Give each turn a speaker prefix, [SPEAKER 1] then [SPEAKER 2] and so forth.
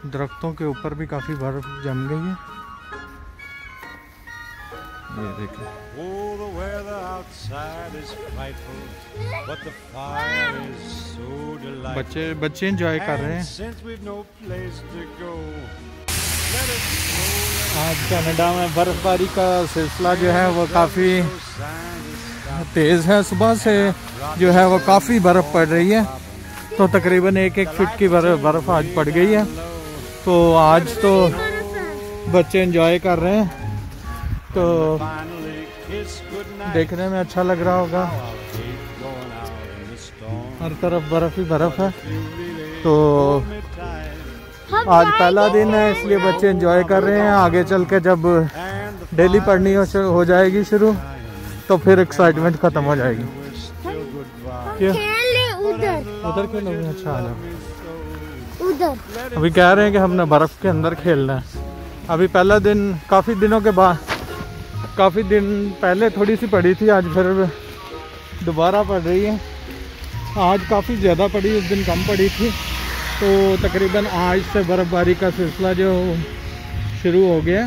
[SPEAKER 1] दरख्तों के ऊपर भी काफ़ी बर्फ जम गई है। ये देखिए बच्चे एंजॉय कर रहे हैं। आज कनाडा में बर्फबारी का सिलसिला जो है वो काफ़ी तेज़ है। सुबह से जो है वो काफ़ी बर्फ़ पड़ रही है, तो तकरीबन 1-1 फीट की बर्फ़ आज पड़ गई है। तो आज तो बच्चे एंजॉय कर रहे हैं, तो देखने में अच्छा लग रहा होगा। हर तरफ बर्फ़ ही बर्फ़ है। तो आज पहला दिन है, इसलिए बच्चे एंजॉय कर रहे हैं। आगे चल के जब डेली पढ़नी हो जाएगी शुरू, तो फिर एक्साइटमेंट ख़त्म हो जाएगी। उधर खेलोगे? अच्छा आ जाओ। उधर अभी कह रहे हैं कि हमने बर्फ़ के अंदर खेलना है। अभी पहला दिन, काफ़ी दिनों के बाद, काफ़ी दिन पहले थोड़ी सी पड़ी थी, आज फिर दोबारा पड़ रही है। आज काफ़ी ज़्यादा पड़ी, उस दिन कम पड़ी थी। तो तकरीबन आज से बर्फ़बारी का सिलसिला जो शुरू हो गया।